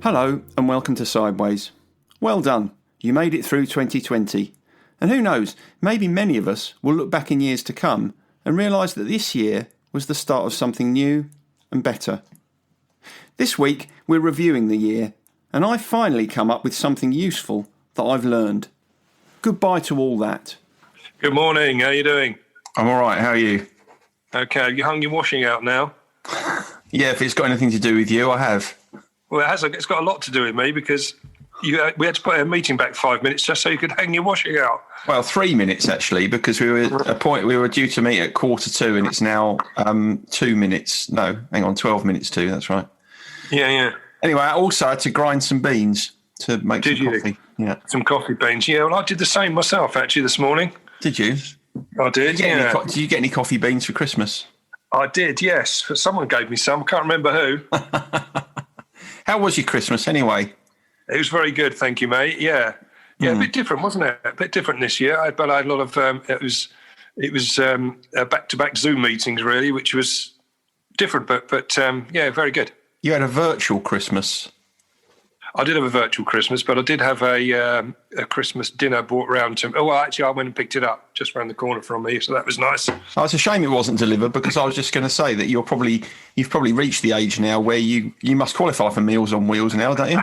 Hello and welcome to Sideways. Well done, you made it through 2020. And who knows, maybe many of us will look back in years to come and realise that this year was the start of something new and better. This week we're reviewing the year, and I've finally come up with something useful that I've learned. Goodbye to all that. Good morning, how are you doing? I'm alright, how are you? Okay, have you hung your washing out now? Yeah, if it's got anything to do with you, I have. Well, it's got a lot to do with me because we had to put a meeting back 5 minutes just so you could hang your washing out. Well, 3 minutes actually, because we were due to meet at 1:45 and it's now 2 minutes. No, hang on, 12 minutes to, that's right. Yeah. Anyway, I also had to grind some beans to make some coffee. Yeah. Some coffee beans. Yeah, well, I did the same myself actually this morning. Did you? I did, yeah. Did you get any coffee beans for Christmas? I did, yes. Someone gave me some. I can't remember who. How was your Christmas anyway? It was very good, thank you, mate. Yeah, a bit different, wasn't it? A bit different this year. But I had a lot of it was back-to-back Zoom meetings really, which was different, but very good. You had a virtual Christmas. I did have a virtual Christmas, but I did have a Christmas dinner brought round to me. Oh, well, actually, I went and picked it up just round the corner from me, so that was nice. Oh, it's a shame it wasn't delivered, because I was just going to say that you've probably reached the age now where you must qualify for Meals on Wheels now, don't you?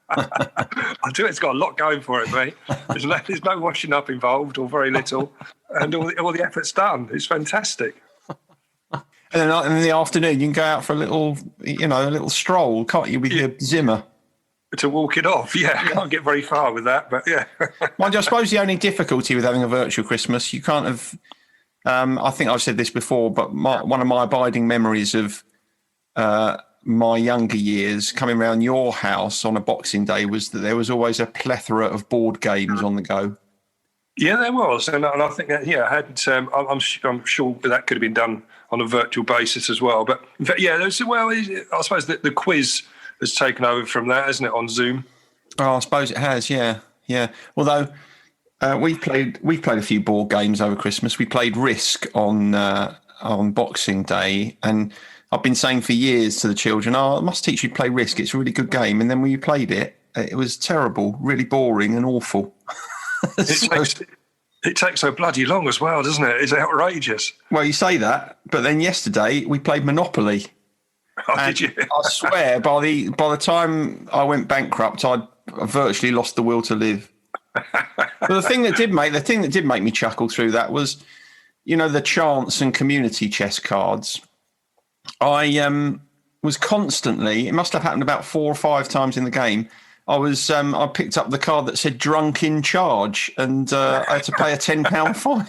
I do. It's got a lot going for it, mate. There's no washing up involved, or very little, and all the effort's done. It's fantastic. And then in the afternoon, you can go out for a little stroll, can't you, with your Zimmer? To walk it off, yeah. I can't get very far with that, but yeah. Mind you, I suppose the only difficulty with having a virtual Christmas, you can't have. I think I've said this before, but one of my abiding memories of my younger years coming around your house on a Boxing Day was that there was always a plethora of board games on the go. Yeah, there was, and I think that I'm sure that could have been done on a virtual basis as well. But in fact, I suppose the quiz has taken over from that, hasn't it, on Zoom? Oh, I suppose it has, yeah. Although we've played a few board games over Christmas. We played Risk on Boxing Day, and I've been saying for years to the children, I must teach you to play Risk. It's a really good game. And then when you played it, it was terrible, really boring and awful. It takes so bloody long as well, doesn't it? It's outrageous. Well, you say that, but then yesterday we played Monopoly. Oh, did you? I swear, by the time I went bankrupt, I virtually lost the will to live. But the thing that did make me chuckle through that was, the chance and community chess cards. I was constantly. It must have happened about 4 or 5 times in the game. I picked up the card that said "drunk in charge," and I had to pay a £10 fine.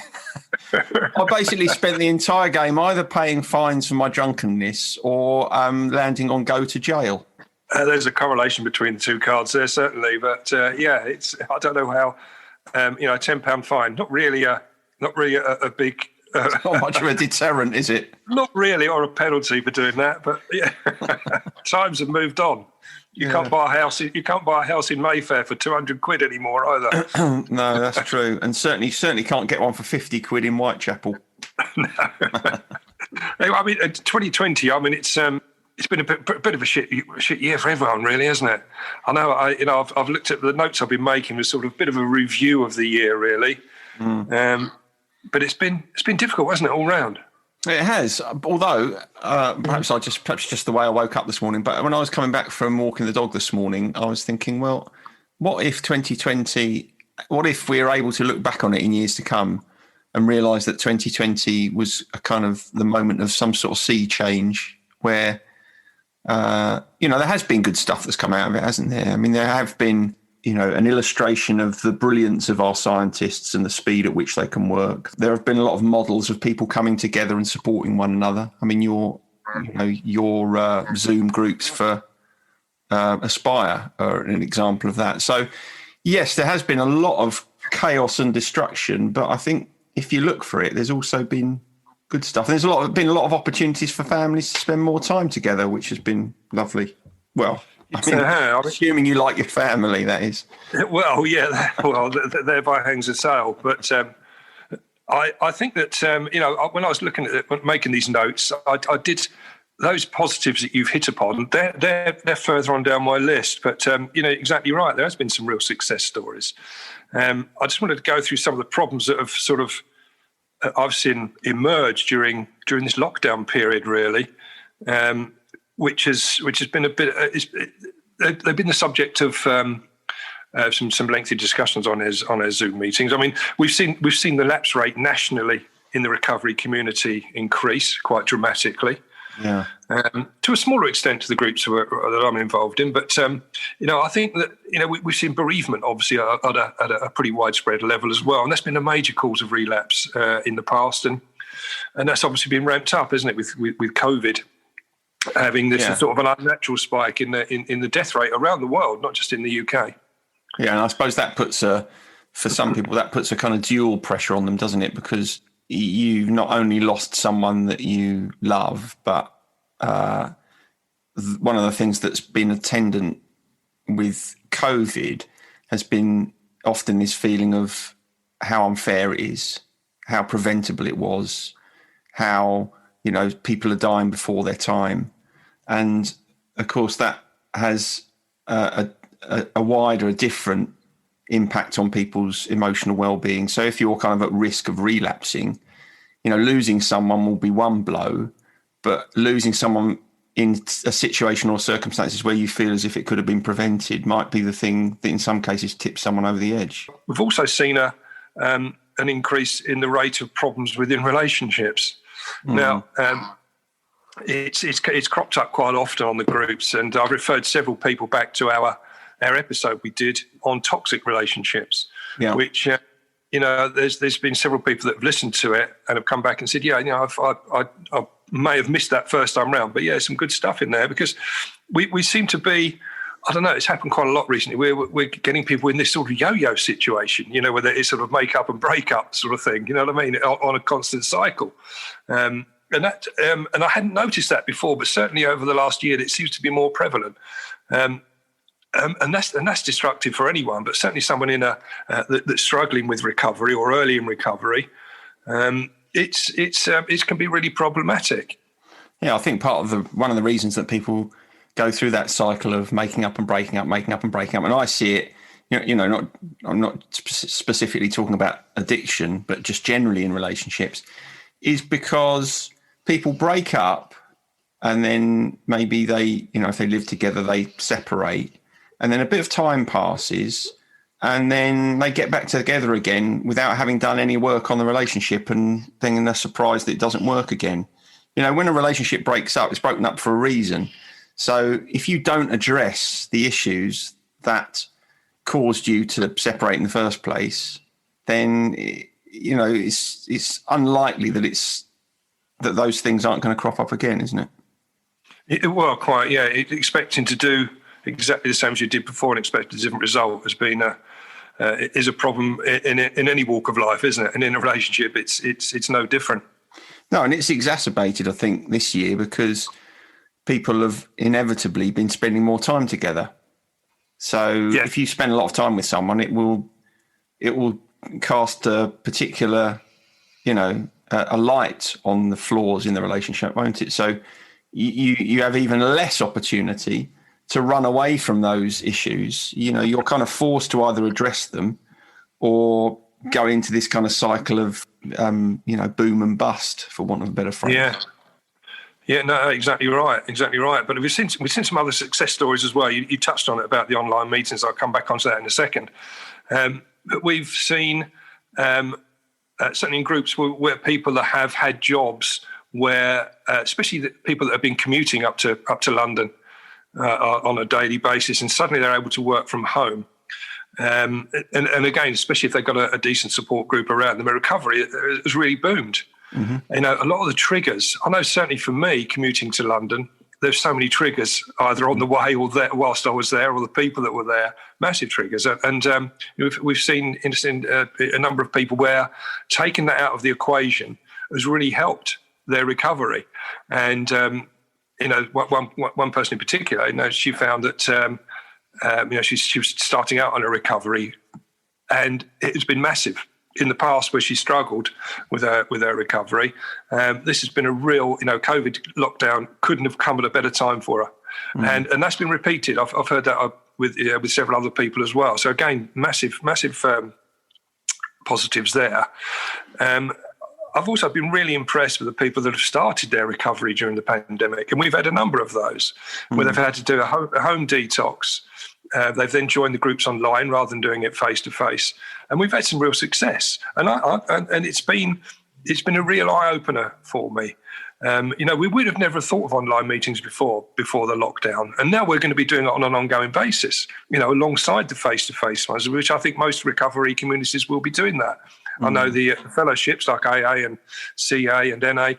I basically spent the entire game either paying fines for my drunkenness or landing on go to jail. There's a correlation between the two cards there, certainly. But it's I don't know how. A £10 fine, not really a big. It's not much of a deterrent, is it? Not really, or a penalty for doing that. But yeah, times have moved on. You can't buy a house in Mayfair for £200 anymore either. No, that's true, and certainly can't get one for £50 in Whitechapel. No. I mean, 2020. I mean, it's been a bit of a shit year for everyone, really, hasn't it? I know. I've looked at the notes I've been making as sort of a bit of a review of the year, really. But it's been difficult, hasn't it, all round? It has, although perhaps just the way I woke up this morning. But when I was coming back from walking the dog this morning, I was thinking, well, what if 2020? What if we are able to look back on it in years to come and realise that 2020 was a kind of the moment of some sort of sea change, where there has been good stuff that's come out of it, hasn't there? I mean, there have been. An illustration of the brilliance of our scientists and the speed at which they can work. There have been a lot of models of people coming together and supporting one another. I mean, your Zoom groups for Aspire are an example of that. So, yes, there has been a lot of chaos and destruction, but I think if you look for it, there's also been good stuff. And there's been a lot of opportunities for families to spend more time together, which has been lovely. Well, assuming you like your family, that is. Well, yeah. Well, thereby hangs a sale. But I think that when I was looking at making these notes, I did those positives that you've hit upon, they're further on down my list. But exactly right. There has been some real success stories. I just wanted to go through some of the problems that have sort of I've seen emerge during this lockdown period, really, which has been a bit. They've been the subject of some lengthy discussions on our Zoom meetings. I mean, we've seen the lapse rate nationally in the recovery community increase quite dramatically. Yeah. To a smaller extent to the groups that I'm involved in, but I think that we've seen bereavement obviously at a pretty widespread level as well, and that's been a major cause of relapse in the past, and that's obviously been ramped up, isn't it, with COVID having this sort of an unnatural spike in the death rate around the world, not just in the UK. Yeah, and I suppose that puts for some people that puts a kind of dual pressure on them, doesn't it? Because you've not only lost someone that you love, but one of the things that's been attendant with COVID has been often this feeling of how unfair it is, how preventable it was, how people are dying before their time, and of course that has a different impact on people's emotional well-being. So if you're kind of at risk of relapsing, losing someone will be one blow, but losing someone in a situation or circumstances where you feel as if it could have been prevented might be the thing that in some cases tips someone over the edge. We've also seen an increase in the rate of problems within relationships. Now, it's cropped up quite often on the groups, and I've referred several people back to our episode we did on toxic relationships, which there's been several people that have listened to it and have come back and said, I may have missed that first time round, but some good stuff in there, because we seem to be, I don't know, it's happened quite a lot recently. We're getting people in this sort of yo-yo situation, where it's sort of make up and break up sort of thing, you know what I mean, on a constant cycle. And I hadn't noticed that before, but certainly over the last year, it seems to be more prevalent. And that's destructive for anyone, but certainly someone that's struggling with recovery or early in recovery, it can be really problematic. Yeah, I think one of the reasons that people go through that cycle of making up and breaking up, and I see it, I'm not specifically talking about addiction, but just generally in relationships, is because people break up and then maybe they, if they live together, they separate. And then a bit of time passes and then they get back together again without having done any work on the relationship, and then they're surprised that it doesn't work again. When a relationship breaks up, it's broken up for a reason. So if you don't address the issues that caused you to separate in the first place, then, it's unlikely that those things aren't going to crop up again, isn't it? Well, quite, yeah. Expecting to do exactly the same as you did before and expect a different result has been is a problem in any walk of life, isn't it? And in a relationship, it's no different. No, and it's exacerbated, I think, this year because people have inevitably been spending more time together. So if you spend a lot of time with someone, it will cast a particular, a light on the flaws in the relationship, won't it? So you have even less opportunity to run away from those issues. You're kind of forced to either address them or go into this kind of cycle of, boom and bust, for want of a better phrase. Yeah, no, exactly right. But we've seen some other success stories as well. You touched on it about the online meetings. I'll come back onto that in a second. But we've seen certainly in groups where people that have had jobs where, especially the people that have been commuting up to London on a daily basis, and suddenly they're able to work from home. And again, especially if they've got a decent support group around them, recovery has really boomed. Mm-hmm. A lot of the triggers, I know certainly for me, commuting to London, there's so many triggers either on the way or there whilst I was there, or the people that were there, massive triggers. And we've seen a number of people where taking that out of the equation has really helped their recovery. And, one person in particular, she found that, she was starting out on a recovery and it's been massive. in the past where she struggled with her recovery. This has been a real, COVID lockdown couldn't have come at a better time for her. And that's been repeated. I've heard that with several other people as well. So again, massive positives there. I've also been really impressed with the people that have started their recovery during the pandemic. And we've had a number of those where they've had to do a home detox. They've then joined the groups online rather than doing it face to face. And we've had some real success. And it's been a real eye opener for me. We would have never thought of online meetings before the lockdown. And now we're going to be doing it on an ongoing basis, alongside the face-to-face ones, which I think most recovery communities will be doing that. I know the fellowships like AA and CA and NA,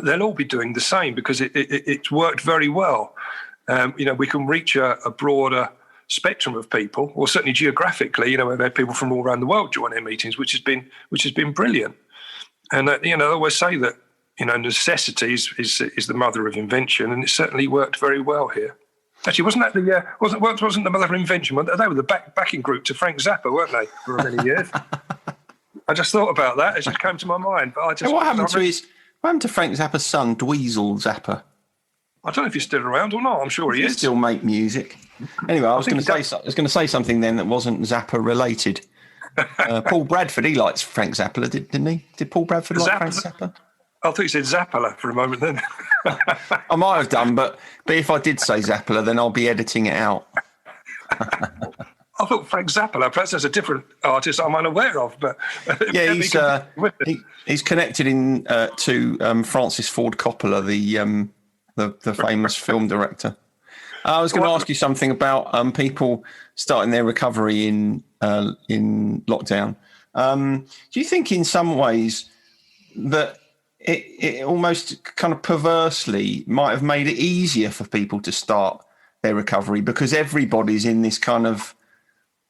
they'll all be doing the same because it's worked very well. We can reach a broader spectrum of people, or certainly geographically, we've had people from all around the world join our meetings, which has been brilliant. And I always say that, necessity is the mother of invention, and it certainly worked very well here. Actually, wasn't the mother of invention? They were the backing group to Frank Zappa, weren't they, for many years? I just thought about that. It just came to my mind. But what happened to Frank Zappa's son, Dweezil Zappa? I don't know if he's still around or not. I'm sure he is. Still make music. Anyway, I was going to say something then that wasn't Zappa related. Paul Bradford, he likes Frank Zappa, didn't he? Did Paul Bradford like Frank Zappa? I thought you said Zappala for a moment then. I might have done, but if I did say Zappala, then I'll be editing it out. I thought Frank Zappa, perhaps there's a different artist I'm unaware of, but yeah, he's connected to Francis Ford Coppola, the famous film director. I was going to ask you something about people starting their recovery in lockdown. Do you think, in some ways, that it almost kind of perversely might have made it easier for people to start their recovery because everybody's in this kind of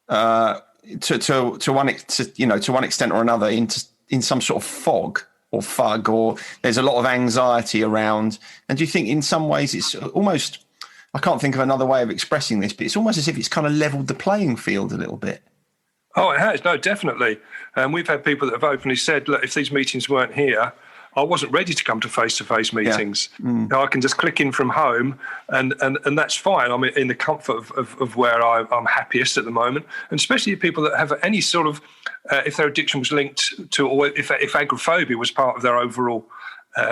to one extent or another in some sort of fog or fug, or there's a lot of anxiety around. And do you think in some ways it's almost, I can't think of another way of expressing this, but it's almost as if it's kind of leveled the playing field a little bit? Oh, it has. No, definitely. We've had people that have openly said, look, if these meetings weren't here, I wasn't ready to come to face-to-face meetings. Yeah. I can just click in from home and that's fine. I'm in the comfort of where I'm happiest at the moment. And especially people that have any sort of, if their addiction was linked to, or if agoraphobia was part of their overall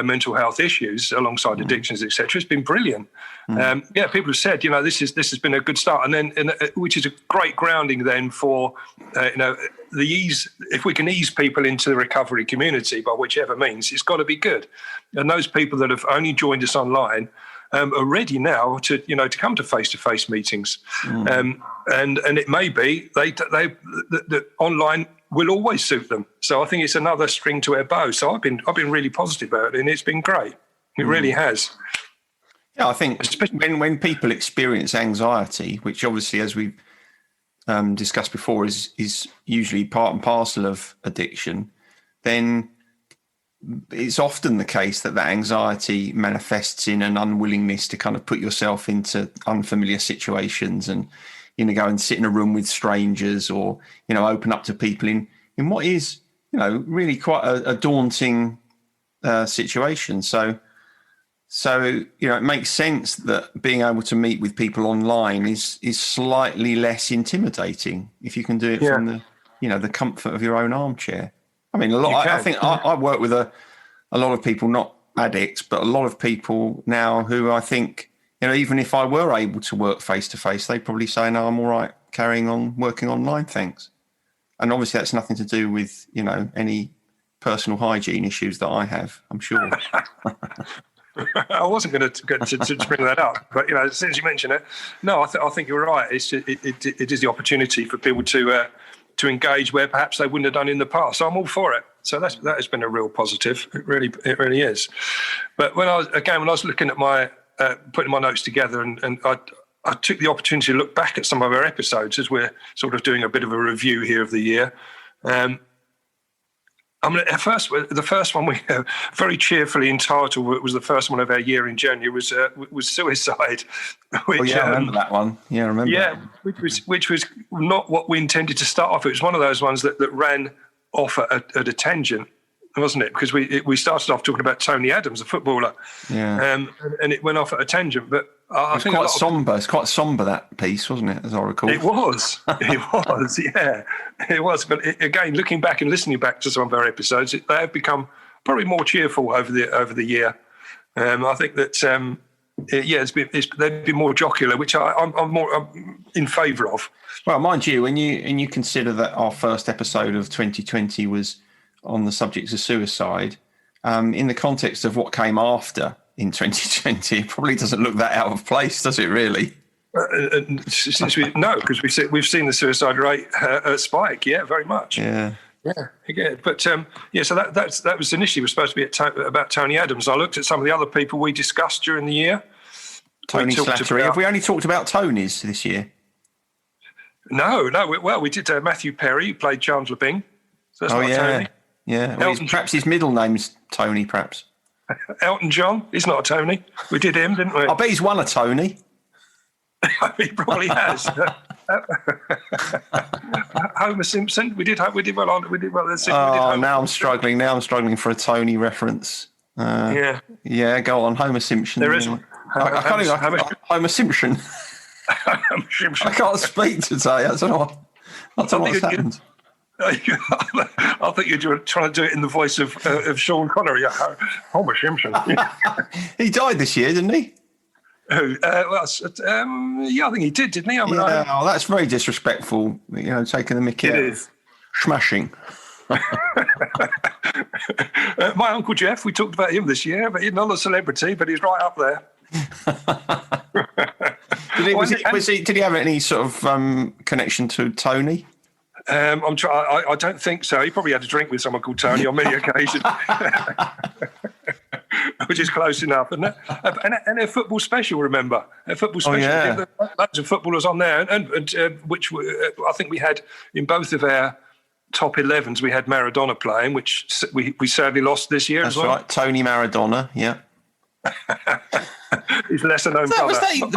mental health issues alongside addictions, etc., it's been brilliant. People have said, this has been a good start, and then which is a great grounding then for the ease. If we can ease people into the recovery community by whichever means, it's got to be good. And those people that have only joined us online are ready now to come to face-to-face meetings, and it may be the online will always suit them. So I think it's another string to our bow. So I've been really positive about it, and it's been great. It really has. Yeah, I think especially when people experience anxiety, which obviously, as we've discussed before, is usually part and parcel of addiction, then it's often the case that anxiety manifests in an unwillingness to kind of put yourself into unfamiliar situations and go and sit in a room with strangers, or open up to people in what is really quite a daunting situation. So it makes sense that being able to meet with people online is slightly less intimidating if you can do it from the comfort of your own armchair. I mean, I think I work with a lot of people, not addicts, but a lot of people now who I think, even if I were able to work face to face, they'd probably say, no, I'm all right carrying on working online, thanks. And obviously that's nothing to do with, any personal hygiene issues that I have, I'm sure. I wasn't going to bring that up, but as soon as you mention it, no, I think you're right. It is the opportunity for people to engage where perhaps they wouldn't have done in the past. So I'm all for it. So that has been a real positive. It really is. But when I was looking at putting my notes together, and I took the opportunity to look back at some of our episodes as we're sort of doing a bit of a review here of the year. The first one we very cheerfully entitled, it was the first one of our year in January, was suicide. Which, I remember that one. Yeah, I remember. Yeah, which was not what we intended to start off. It was one of those ones that ran off at a tangent, wasn't it? Because we started off talking about Tony Adams, a footballer, and it went off at a tangent. But I think quite somber. It's quite somber, that piece, wasn't it? As I recall, it was. It was. Yeah, it was. But again, looking back and listening back to some of our episodes, they have become probably more cheerful over the year. I think that they've been more jocular, which I'm in favour of. Well, mind you, when you consider that our first episode of 2020 was on the subjects of suicide, in the context of what came after in 2020, it probably doesn't look that out of place, does it? Really? Because we've seen the suicide rate spike. Yeah, very much. Yeah. Yeah, but so that was initially was supposed to be about Tony Adams. I looked at some of the other people we discussed during the year. Tony Slattery. Have we only talked about Tonys this year? No. Well, we did Matthew Perry, who played Chandler Bing. So that's not Tony. Yeah. Well, perhaps his middle name's Tony. Perhaps. Elton John. He's not a Tony. We did him, didn't we? I bet he's won a Tony. He probably has. Homer Simpson. We did well. Now I'm struggling for a Tony reference. Yeah. Go on, Homer Simpson. There is. Homer Simpson. I can't speak today. I don't know what's happened. I think you're trying to do it in the voice of Sean Connery. Homer Simpson. He died this year, didn't he? I think he did, didn't he? That's very disrespectful. Taking the mickey. It is. Smashing. My Uncle Jeff, we talked about him this year, but he's not a celebrity, but he's right up there. Did he have any sort of connection to Tony? I don't think so. He probably had a drink with someone called Tony on many occasions. Which is close enough, isn't it? And a football special, remember? A football special. Yeah. Loads of footballers on there, and which I think we had in both of our top 11s, we had Maradona playing, which we sadly lost this year as well. That's right, Tony Maradona, yeah. His lesser-known brother.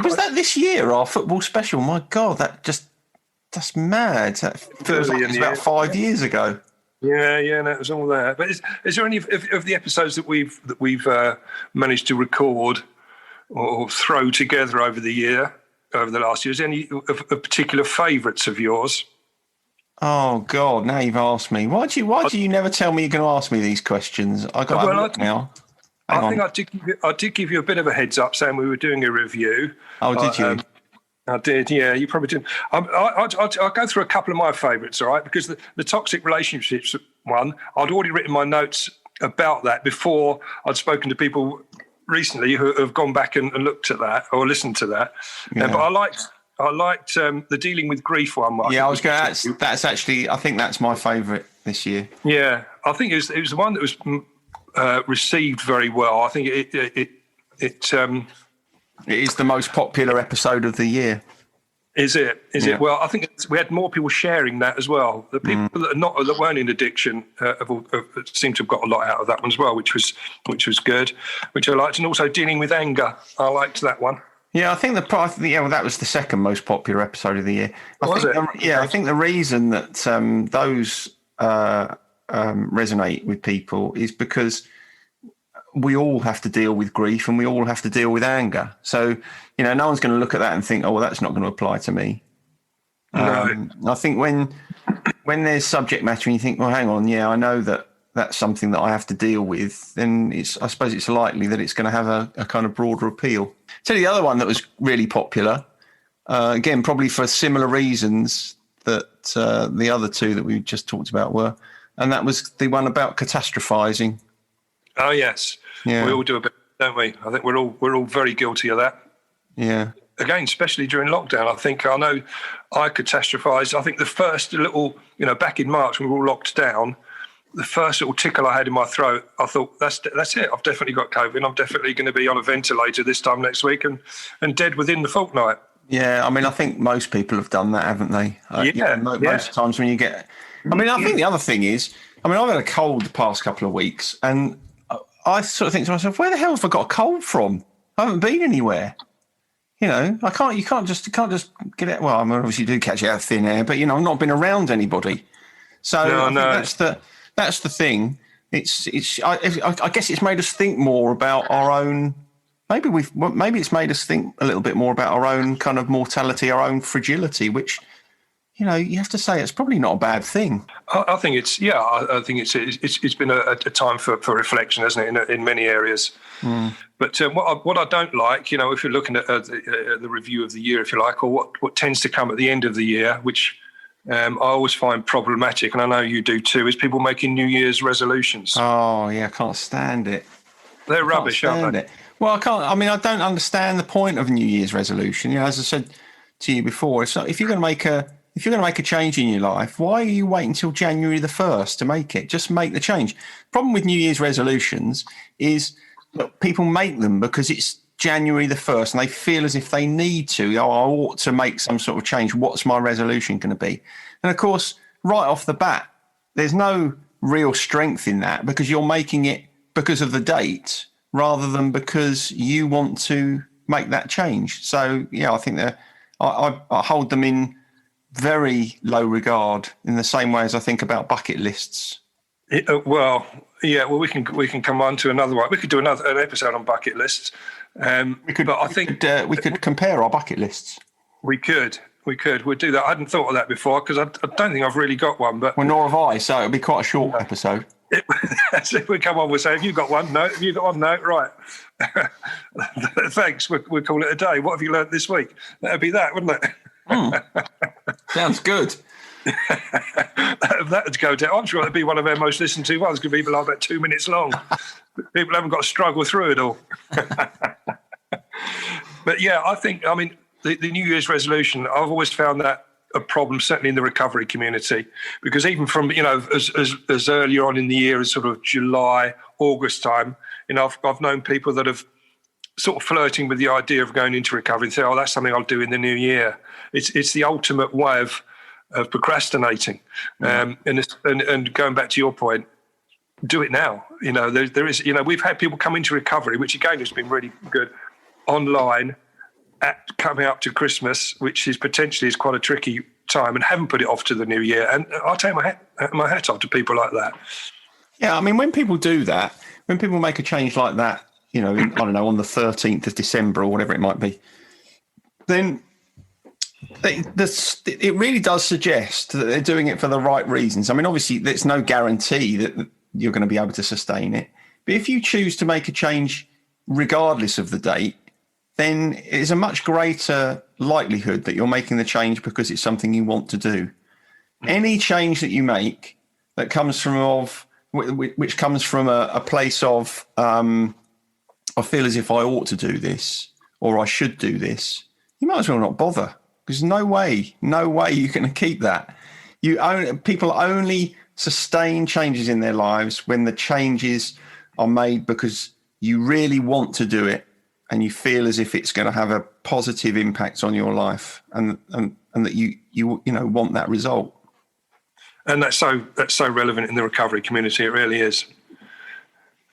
Was that this year, our football special? My God, that's mad. That feels like it's about 5 years ago. Yeah, no, it was all there. But is there any of the episodes that we've managed to record or throw together over the last year? Is there any of particular favourites of yours? Oh God! Now you've asked me. Why do you never tell me you're going to ask me these questions? I got to look now. I did give you a bit of a heads up, saying we were doing a review. Oh, did you? I did, yeah. You probably didn't. I'll go through a couple of my favourites, all right? Because the toxic relationships one, I'd already written my notes about that before I'd spoken to people recently who have gone back and looked at that or listened to that. Yeah. But I liked the dealing with grief one. I was going to. That's actually. I think that's my favourite this year. Yeah, I think it was the one that was received very well. I think it is the most popular episode of the year. Is it? It? Well, I think we had more people sharing that as well. The people that weren't in addiction seem to have got a lot out of that one as well, which was good, which I liked, and also dealing with anger. I liked that one. Yeah, I think that was the second most popular episode of the year. I think the reason that those resonate with people is because we all have to deal with grief and we all have to deal with anger. So, no one's going to look at that and think, oh, well, that's not going to apply to me. No. I think when there's subject matter and you think, well, hang on, I know that that's something that I have to deal with, then I suppose it's likely that it's going to have a kind of broader appeal. So the other one that was really popular, again, probably for similar reasons that the other two that we just talked about were, and that was the one about catastrophizing. Oh, yes. Yeah. We all do a bit, don't we? I think we're all very guilty of that. Yeah. Again, especially during lockdown, I know I catastrophised. I think the first little, back in March when we were all locked down, the first little tickle I had in my throat, I thought, that's it. I've definitely got COVID. I'm definitely going to be on a ventilator this time next week and dead within the fortnight. Yeah, I think most people have done that, haven't they? Most times when you get... I think the other thing is, I've had a cold the past couple of weeks, and I sort of think to myself, where the hell have I got a cold from? I haven't been anywhere. You can't just get it. Well, obviously you do catch it out of thin air, but I've not been around anybody. So No, I think no. that's the thing. I guess it's made us think more about our own. Maybe it's made us think a little bit more about our own kind of mortality, our own fragility, which, you have to say it's probably not a bad thing. I think it's I think it's been a time for reflection, hasn't it, in many areas. But what I don't like, if you're looking at the review of the year, if you like, or what tends to come at the end of the year, which I always find problematic, and I know you do too, is people making New Year's resolutions. Oh yeah, I can't stand it. They're rubbish, aren't they? Well, I can't. I mean, I don't understand the point of a New Year's resolution. As I said to you before, it's like if you're going to make a change in your life, why are you waiting until January the 1st to make it? Just make the change. Problem with New Year's resolutions is that people make them because it's January the 1st and they feel as if they need to. I ought to make some sort of change. What's my resolution going to be? And of course, right off the bat, there's no real strength in that because you're making it because of the date rather than because you want to make that change. So, I think that I hold them in very low regard in the same way as I think about bucket lists. We can come on to another one. We could do an episode on bucket lists. We could compare our bucket lists. We could. We'd do that. I hadn't thought of that before because I don't think I've really got one. But nor have I. So it'll be quite a short episode. So we come on, we'll say, have you got one? No. Have you got one? No. Right. Thanks. We'll call it a day. What have you learned this week? That'd be that, wouldn't it? Sounds good. That would go down. I'm sure it'd be one of our most listened to ones. Could be like about 2 minutes long. People haven't got to struggle through it all. But the New Year's resolution, I've always found that a problem, certainly in the recovery community, because even from as earlier on in the year as sort of July, August time, I've known people that have sort of flirting with the idea of going into recovery and say, that's something I'll do in the new year. It's the ultimate way of procrastinating. And going back to your point, do it now. There is, we've had people come into recovery, which again has been really good, online coming up to Christmas, which is potentially quite a tricky time, and haven't put it off to the new year. And I'll take my hat off to people like that. Yeah, I mean, when people do that, when people make a change like that, I don't know, on the 13th of December or whatever it might be, then it really does suggest that they're doing it for the right reasons. I mean, obviously, there's no guarantee that you're going to be able to sustain it. But if you choose to make a change regardless of the date, then it's a much greater likelihood that you're making the change because it's something you want to do. Any change that you make that comes which comes from a place of I feel as if I ought to do this or I should do this, you might as well not bother, because no way you're going to keep that. People only sustain changes in their lives when the changes are made because you really want to do it and you feel as if it's going to have a positive impact on your life, and that you want that result. And that's so relevant in the recovery community. It really is.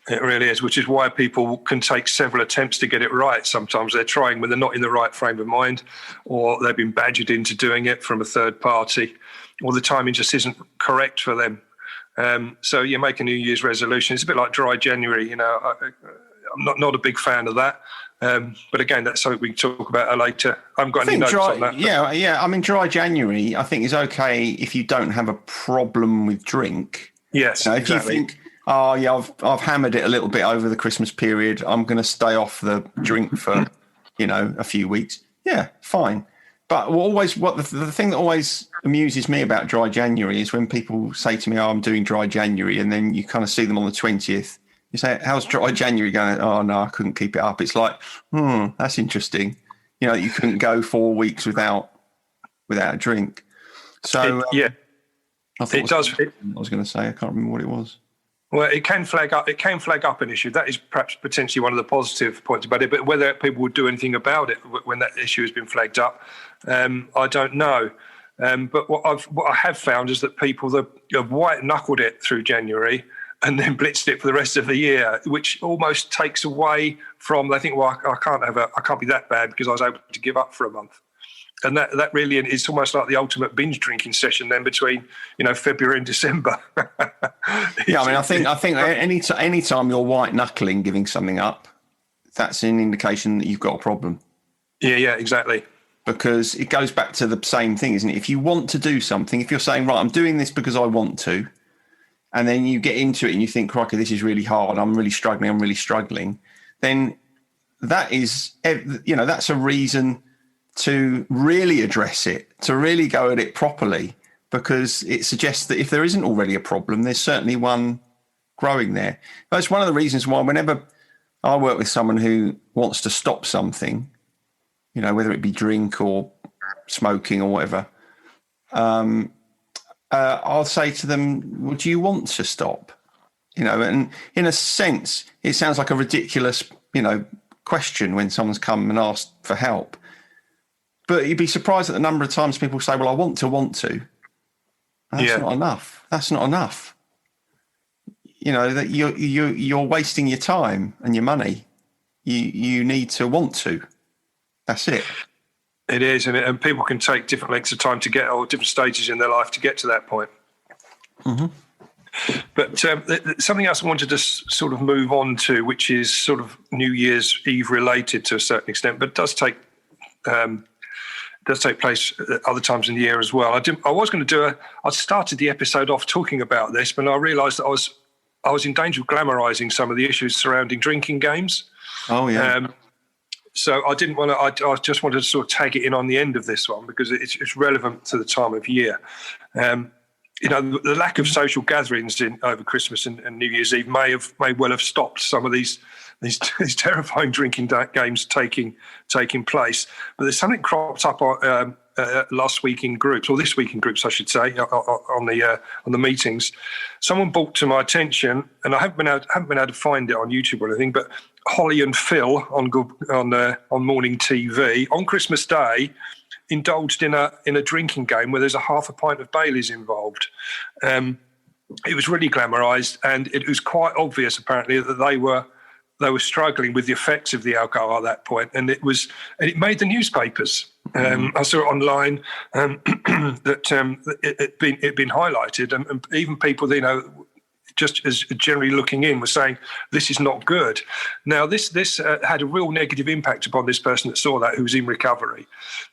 It really is, which is why people can take several attempts to get it right. Sometimes they're trying when they're not in the right frame of mind, or they've been badgered into doing it from a third party, or the timing just isn't correct for them. So you make a New Year's resolution. It's a bit like dry January. I'm not a big fan of that. But again, that's something we can talk about later. I haven't got any notes on that. Yeah. I mean, dry January, I think, is okay if you don't have a problem with drink. Yes, if exactly. You think, I've hammered it a little bit over the Christmas period, I'm going to stay off the drink for, a few weeks. Yeah, fine. But the thing that always amuses me about dry January is when people say to me, I'm doing dry January, and then you kind of see them on the 20th. You say, how's dry January going? Oh, no, I couldn't keep it up. It's like, that's interesting. You couldn't go 4 weeks without a drink. So, I thought I was going to say, I can't remember what it was. Well, it can flag up an issue. That is perhaps potentially one of the positive points about it. But whether people would do anything about it when that issue has been flagged up, I don't know. But what I have found is that people that have white knuckled it through January and then blitzed it for the rest of the year, which almost takes away from, they think, well, I can't be that bad because I was able to give up for a month. And that really is almost like the ultimate binge drinking session then between, February and December. Yeah, I mean, I think any time you're white knuckling giving something up, that's an indication that you've got a problem. Yeah, exactly. Because it goes back to the same thing, isn't it? If you want to do something, if you're saying, right, I'm doing this because I want to, and then you get into it and you think, crikey, this is really hard, I'm really struggling, then that is, that's a reason to really address it, to really go at it properly, because it suggests that if there isn't already a problem, there's certainly one growing there. That's one of the reasons why whenever I work with someone who wants to stop something, whether it be drink or smoking or whatever, I'll say to them, well, do you want to stop? And in a sense, it sounds like a ridiculous, question when someone's come and asked for help. But you'd be surprised at the number of times people say, well, I want to. That's not enough. That's not enough. That you're wasting your time and your money. You need to want to. That's it. It is, and people can take different lengths of time to get, or different stages in their life to get to that point. Mm-hmm. But something else I wanted to sort of move on to, which is sort of New Year's Eve related to a certain extent, but does take place at other times in the year as well. I started the episode off talking about this, but I realised that I was in danger of glamorising some of the issues surrounding drinking games. Oh yeah. So I didn't want to. I just wanted to sort of tag it in on the end of this one because it's relevant to the time of year. The lack of social gatherings over Christmas and New Year's Eve may well have stopped some of these terrifying drinking games taking place. But there's something cropped up last week in groups, or this week in groups, I should say, on the meetings. Someone brought to my attention, and I haven't been able to find it on YouTube or anything, but Holly and Phil on morning TV on Christmas Day indulged in a drinking game where there's a half a pint of Baileys involved. It was really glamorised, and it was quite obvious apparently that they were struggling with the effects of the alcohol at that point, and it made the newspapers. I saw it online that it'd been highlighted, and even people just as generally looking in were saying this is not good. Now this had a real negative impact upon this person that saw that, who was in recovery,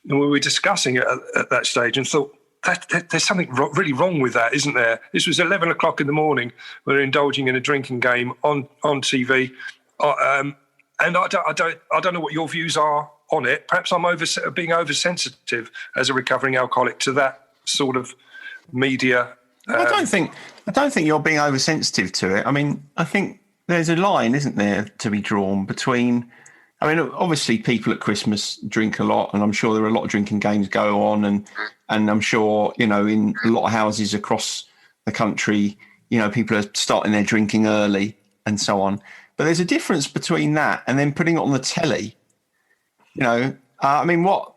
and we were discussing it at that stage and thought that there's something really wrong with that, isn't there? This was 11 o'clock in the morning. We're indulging in a drinking game on TV. And I don't know what your views are on it. Perhaps I'm being oversensitive as a recovering alcoholic to that sort of media. I don't think you're being oversensitive to it. I mean, I think there's a line, isn't there, to be drawn between. I mean, obviously, people at Christmas drink a lot, and I'm sure there are a lot of drinking games go on, and I'm sure in a lot of houses across the country, people are starting their drinking early and so on. But there's a difference between that and then putting it on the telly. I mean, what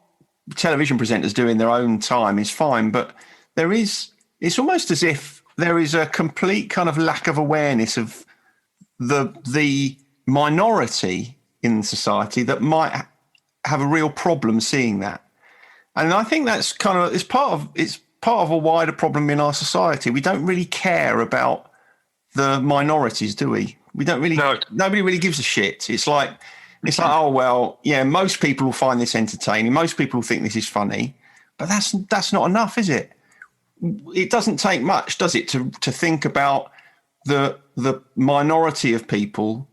television presenters do in their own time is fine, but it's almost as if there is a complete kind of lack of awareness of the minority in society that might have a real problem seeing that. And I think that's it's part of a wider problem in our society. We don't really care about the minorities, do we? We don't really. No. Nobody really gives a shit. It's like, oh well, yeah. Most people will find this entertaining. Most people will think this is funny, but that's not enough, is it? It doesn't take much, does it, to think about the minority of people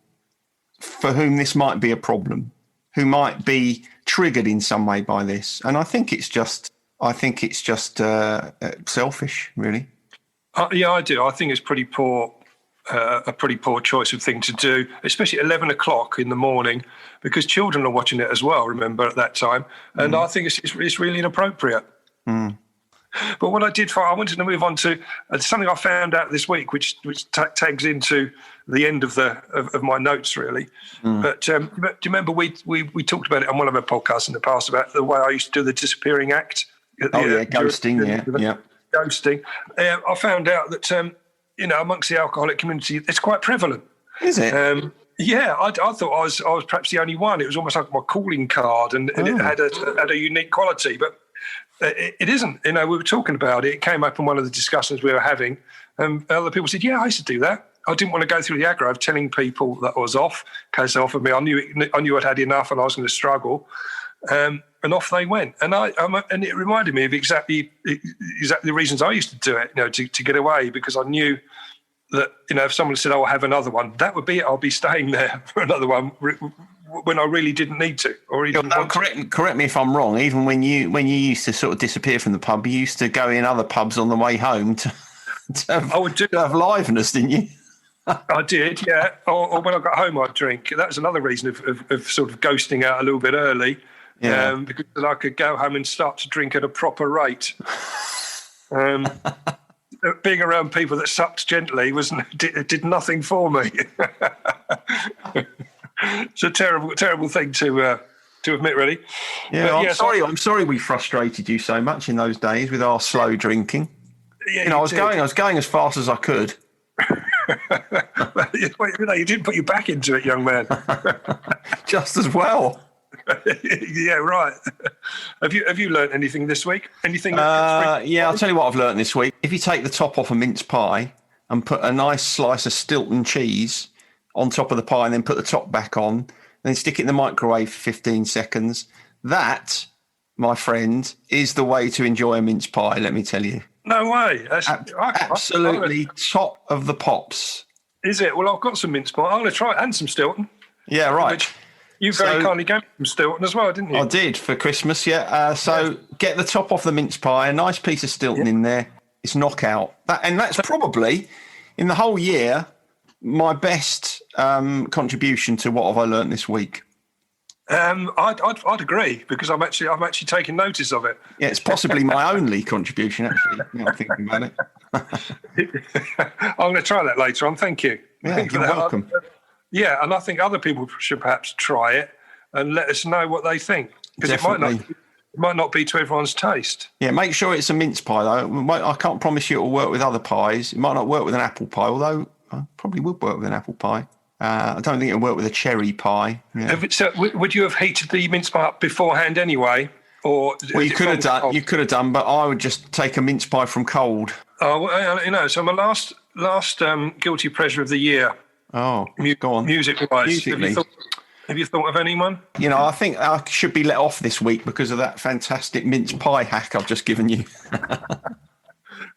for whom this might be a problem, who might be triggered in some way by this. And I think it's just selfish, really. Yeah, I do. I think it's pretty poor. A pretty poor choice of thing to do, especially at 11 o'clock in the morning, because children are watching it as well, remember, at that time. And I think it's really inappropriate. Mm. But what I did I wanted to move on to something I found out this week, which tags into the end of my notes, really. Mm. But do you remember we talked about it on one of our podcasts in the past about the way I used to do the disappearing act? Ghosting, yeah. Ghosting. I found out that... amongst the alcoholic community, it's quite prevalent. Is it? Yeah, I thought I was perhaps the only one. It was almost like my calling card, and it had a unique quality. But it isn't. You know, we were talking about it. It came up in one of the discussions we were having. Other people said, yeah, I used to do that. I didn't want to go through the aggro of telling people that I was off in case they offered me. I knew I'd had enough and I was going to struggle. And off they went. And and it reminded me of exactly the reasons I used to do it, you know, to get away, because I knew that, you know, if someone said, "Oh, I'll have another one," that would be it. I'll be staying there for another one when I really didn't need to. Or even correct me if I'm wrong. Even when you used to sort of disappear from the pub, you used to go in other pubs on the way home to have liveness, didn't you? I did, yeah. Or when I got home, I'd drink. That was another reason of sort of ghosting out a little bit early, because I could go home and start to drink at a proper rate. Being around people that sucked gently did nothing for me. It's a terrible thing to admit, really. Yeah, I'm sorry we frustrated you so much in those days with our slow drinking. Yeah, I was going as fast as I could. You didn't put your back into it, young man. Just as well. Yeah, right. Have you learnt anything this week? Anything? Yeah, I'll tell you what I've learnt this week. If you take the top off a mince pie and put a nice slice of Stilton cheese on top of the pie and then put the top back on, and then stick it in the microwave for 15 seconds, that, my friend, is the way to enjoy a mince pie, let me tell you. No way. That's absolutely top of the pops. Is it? Well, I've got some mince pie. I'm going to try it, and some Stilton. Yeah, right. You very kindly gave me some Stilton as well, didn't you? I did for Christmas, yeah. Get the top off the mince pie, a nice piece of Stilton in there. It's knockout. That's probably, in the whole year, my best contribution to what have I learnt this week. I'd agree, because I'm actually taking notice of it. Yeah, it's possibly my only contribution, actually. I'm thinking about it. I'm going to try that later on. Thank you. Yeah, you're welcome. Yeah, and I think other people should perhaps try it and let us know what they think, because it might not be to everyone's taste. Yeah, make sure it's a mince pie, though. I can't promise you it will work with other pies. It might not work with an apple pie, although I probably would work with an apple pie. I don't think it'll work with a cherry pie. Yeah. So would you have heated the mince pie up beforehand anyway? Or well, you could have done. You could have done, but I would just take a mince pie from cold. Oh, well, you know. So my last guilty pleasure of the year. Oh, go on. Music-wise, have you thought of anyone? You know, I think I should be let off this week because of that fantastic mince pie hack I've just given you.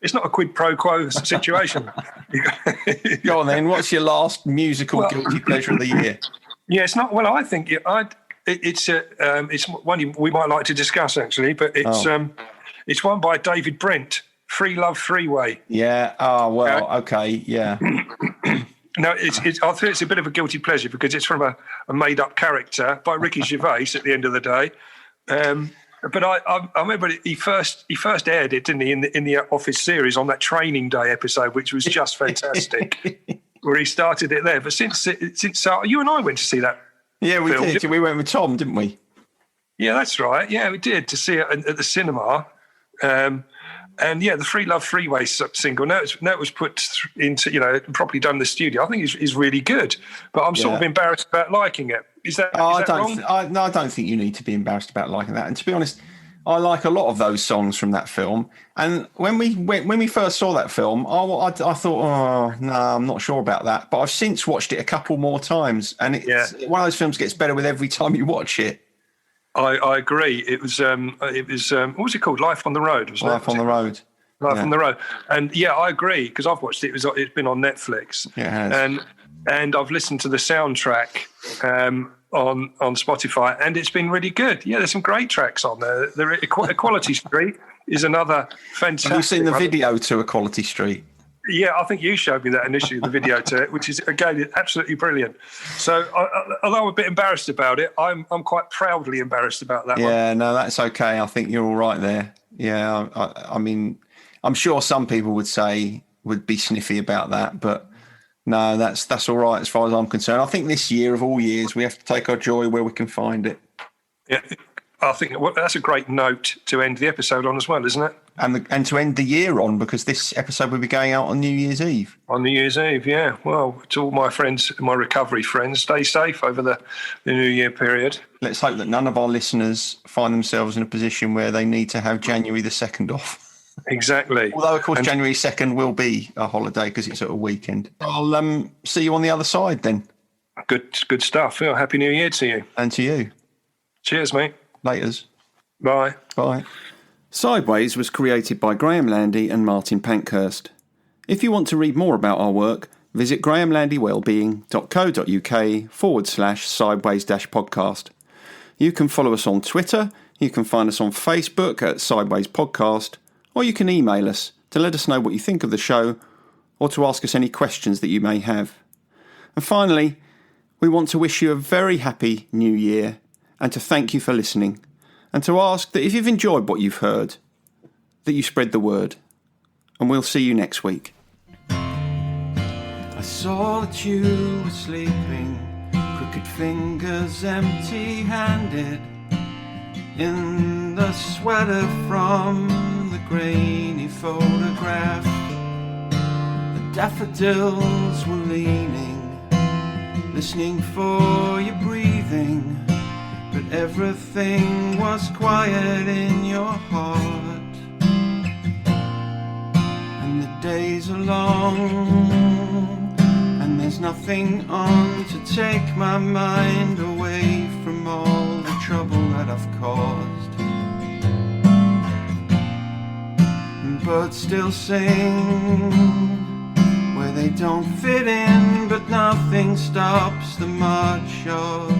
It's not a quid pro quo situation. Go on then. What's your last musical guilty pleasure of the year? Yeah, it's not. Well, I think it's one we might like to discuss, actually, but it's one by David Brent, "Free Love Freeway." Yeah. Oh well. Okay. Yeah. No, I think it's a bit of a guilty pleasure because it's from a made-up character by Ricky Gervais at the end of the day. But I remember he first aired it, didn't he, in the Office series on that Training Day episode, which was just fantastic, where he started it there. But since you and I went to see that. Yeah, we did. We went with Tom, didn't we? Yeah, that's right. Yeah, we did, to see it at the cinema. And yeah, the "Free Love Freeway" single, now it was put into, properly done in the studio. I think is really good, but I'm sort of embarrassed about liking it. Is that wrong? I don't think you need to be embarrassed about liking that. And to be honest, I like a lot of those songs from that film. And when we first saw that film, I thought, oh no, I'm not sure about that. But I've since watched it a couple more times, and one of those films gets better with every time you watch it. I agree. It was what was it called? Life on the Road. Life on the Road. Life on the Road. And yeah, I agree, because I've watched it. It's been on Netflix. Yeah, it has. And I've listened to the soundtrack on Spotify, and it's been really good. Yeah, there's some great tracks on there. Equality Street is another fantastic. Have you seen the video to Equality Street? Yeah, I think you showed me that initially, the video to it, which is, again, absolutely brilliant. So, although I'm a bit embarrassed about it, I'm quite proudly embarrassed about that one. Yeah, no, that's okay. I think you're all right there. Yeah, I mean, I'm sure some people would be sniffy about that, but no, that's all right as far as I'm concerned. I think this year of all years, we have to take our joy where we can find it. Yeah, I think that's a great note to end the episode on as well, isn't it? and to end the year on, because this episode will be going out on New Year's Eve. On New Year's Eve, yeah. Well, to all my friends, my recovery friends, stay safe over the New Year period. Let's hope that none of our listeners find themselves in a position where they need to have January the 2nd off. Exactly. Although, of course, January 2nd will be a holiday because it's at a weekend. I'll see you on the other side then. Good stuff. Well, Happy New Year to you. And to you. Cheers, mate. Laters. Bye. Bye. Sideways was created by Graham Landy and Martin Pankhurst. If you want to read more about our work, visit grahamlandywellbeing.co.uk/sideways-podcast. You can follow us on Twitter, you can find us on Facebook at Sideways Podcast, or you can email us to let us know what you think of the show or to ask us any questions that you may have. And finally, we want to wish you a very happy New Year and to thank you for listening, and to ask that if you've enjoyed what you've heard, that you spread the word. And we'll see you next week. I saw that you were sleeping, crooked fingers empty-handed, in the sweater from the grainy photograph. The daffodils were leaning, listening for your breathing, but everything was quiet in your heart. And the days are long, and there's nothing on to take my mind away from all the trouble that I've caused. And birds still sing where they don't fit in, but nothing stops the march of